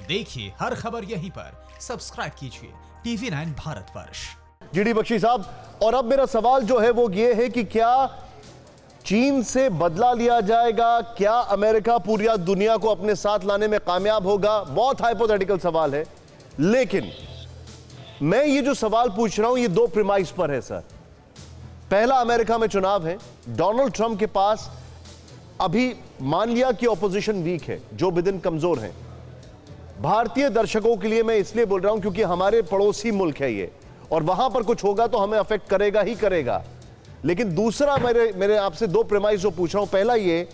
देखिए हर खबर यहीं पर, सब्सक्राइब कीजिए TV9 भारतवर्ष। जीडी बख्शी साहब, और अब मेरा सवाल जो है वो ये है कि क्या चीन से बदला लिया जाएगा? क्या अमेरिका पूरी दुनिया को अपने साथ लाने में कामयाब होगा? बहुत हाइपोथेटिकल सवाल है, लेकिन मैं ये जो सवाल पूछ रहा हूं ये दो प्रीमाइस पर है सर। पहला, अमेरिका में चुनाव है, डोनाल्ड ट्रंप के पास अभी मान लिया कि ऑपोजिशन वीक है, जो बिदेन कमजोर हैं। भारतीय दर्शकों के लिए मैं इसलिए बोल रहा हूं क्योंकि हमारे पड़ोसी मुल्क है ये, और वहां पर कुछ होगा तो हमें अफेक्ट करेगा ही करेगा। लेकिन दूसरा, मेरे आपसे दो प्रीमाइस जो पूछ रहा हूं, पहला ये,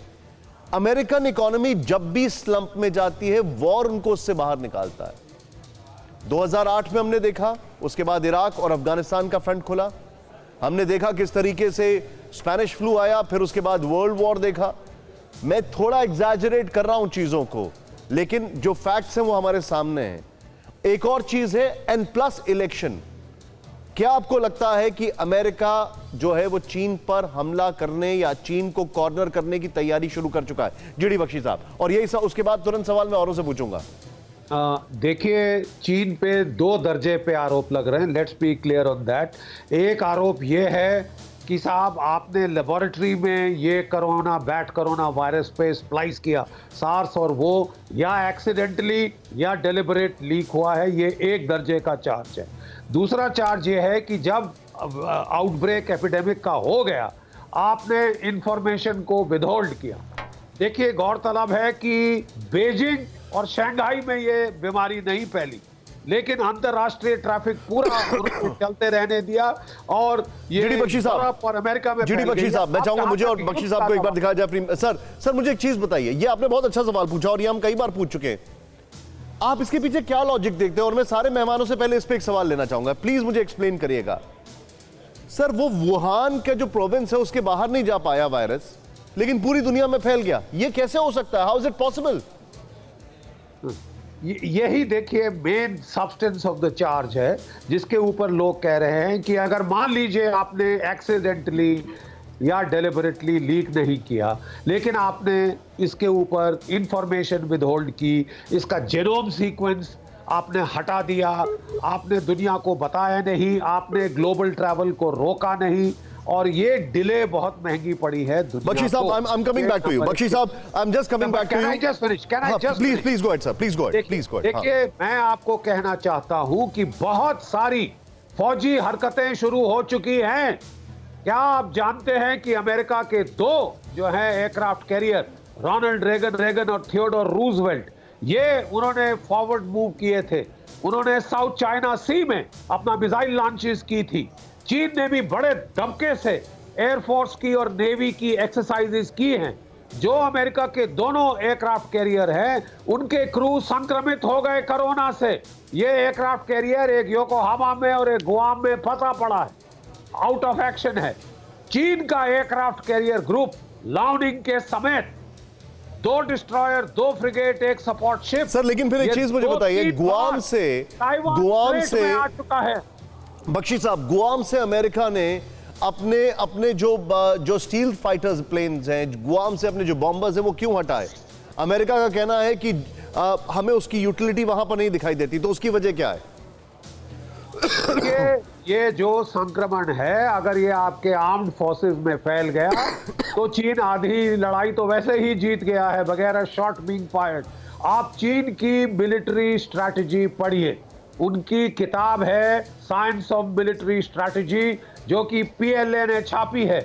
अमेरिकन इकोनॉमी जब भी स्लंप में जाती है वॉर उनको उससे बाहर निकालता है। 2008 में हमने देखा, उसके बाद इराक और अफगानिस्तान का फ्रंट खुला। हमने देखा किस तरीके से स्पेनिश फ्लू आया, फिर उसके बाद वर्ल्ड वॉर देखा। मैं थोड़ा एग्जैजरेट कर रहा हूं चीजों को, लेकिन जो फैक्ट्स हैं वो हमारे सामने हैं। एक और चीज है N+ इलेक्शन। क्या आपको लगता है कि अमेरिका जो है वो चीन पर हमला करने या चीन को कॉर्नर करने की तैयारी शुरू कर चुका है? जीडी बख्शी साहब, और यही उसके बाद तुरंत सवाल मैं औरों से पूछूंगा। देखिए, चीन पे 2 दर्जे पे आरोप लग रहे हैं। Let's be clear on that. एक आरोप ये है कि साहब आपने लेबोरेटरी में ये बैट कोरोना वायरस पे स्प्लाइस किया, सार्स, और वो या एक्सीडेंटली या डेलिबरेट लीक हुआ है। ये एक दर्जे का चार्ज है। दूसरा चार्ज ये है कि जब आउटब्रेक एपिडेमिक का हो गया, आपने इंफॉर्मेशन को विदहोल्ड किया। देखिए, गौरतलब है कि बीजिंग और शंघाई में ये बीमारी नहीं फैली, लेकिन अंतरराष्ट्रीय ट्रैफिक पूरा चलते रहने दिया, और ये जीडी बख्शी साहब और अमेरिका में जीडी बख्शी साहब, मैं चाहूंगा मुझे और बख्शी साहब को एक बार दिखाया जाए। सर मुझे एक चीज बताइए, ये आपने बहुत अच्छा सवाल पूछा और ये हम कई बार पूछ चुके हैं। आप इसके पीछे क्या लॉजिक देखते हैं? और मैं सारे मेहमानों से पहले इस पे एक सवाल लेना चाहूंगा, प्लीज मुझे एक्सप्लेन करिएगा। सर, वो वुहान का जो प्रोविंस है उसके बाहर नहीं जा पाया वायरस, लेकिन पूरी दुनिया में फैल गया। ये कैसे हो सकता है? How is it possible? यही देखिए main substance of the charge है, जिसके ऊपर लोग कह रहे हैं कि अगर मान लीजिए आपने एक्सीडेंटली या डेलिबरेटली लीक नहीं किया, लेकिन आपने इसके ऊपर इंफॉर्मेशन विदहोल्ड की, इसका जेनोम सीक्वेंस आपने हटा दिया, आपने दुनिया को बताया नहीं, आपने ग्लोबल ट्रैवल को रोका नहीं, और ये डिले बहुत महंगी पड़ी है दुनिया Bakshi sahab, I am coming back to you. Bakshi sahab, I am just coming back to you. Can I just finish? Please go ahead sir, please go ahead. देखिए, मैं आपको कहना चाहता हूं कि बहुत सारी फौजी हरकतें शुरू हो चुकी हैं। क्या आप जानते हैं कि अमेरिका के 2 जो हैं एयरक्राफ्ट कैरियर, रोनाल्ड रेगन और थियोडोर रूजवेल्ट, ये उन्होंने फॉरवर्ड मूव किए थे। उन्होंने साउथ चाइना सी में अपना मिसाइल लॉन्चेस की थी। चीन ने भी बड़े दबके से एयरफोर्स की और नेवी की एक्सरसाइजेस की हैं। जो अमेरिका के दोनों एयरक्राफ्ट कैरियर हैं, उनके क्रू संक्रमित हो गए कोरोना से। ये एयरक्राफ्ट कैरियर एक योकोहामा में और एक गुआम में फंसा पड़ा है, आउट ऑफ एक्शन है। चीन का एयरक्राफ्ट कैरियर ग्रुप लाओनिंग के समेत 2 destroyer, 2 frigate, 1 support ship. Sir, लेकिन फिर एक चीज मुझे बताइए, गुआम से आ चुका है। बख्शी साहब, गुआम से अमेरिका ने अपने जो स्टील फाइटर्स प्लेन्स हैं, गुआम से अपने जो बॉम्बर्स हैं, वो क्यों हटाए? अमेरिका का कहना है कि हमें उसकी यूटिलिटी वहां पर नहीं दिखाई देती, तो उसकी वजह क्या है? ये जो संक्रमण है, अगर ये आपके आर्म्ड फोर्सेस में फैल गया तो चीन आधी लड़ाई तो वैसे ही जीत गया है बगैर शॉट बीइंग फायर्ड। आप चीन की मिलिट्री स्ट्रैटेजी पढ़िए, उनकी किताब है साइंस ऑफ मिलिट्री स्ट्रैटेजी, जो कि PLA ने छापी है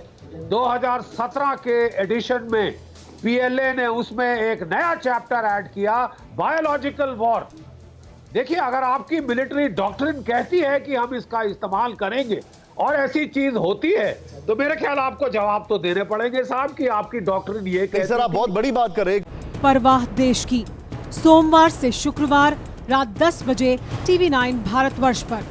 2017 के एडिशन में। PLA ने उसमें एक नया चैप्टर ऐड किया, बायोलॉजिकल वॉर। देखिए, अगर आपकी मिलिट्री डॉक्ट्रिन कहती है कि हम इसका इस्तेमाल करेंगे और ऐसी चीज होती है, तो मेरे ख्याल आपको जवाब तो देने पड़ेंगे साहब कि आपकी डॉक्ट्रिन ये कहती है। सर, आप बहुत बड़ी बात कर रहे हैं। परवाह देश की, सोमवार से शुक्रवार रात 10 बजे TV9 भारतवर्ष पर।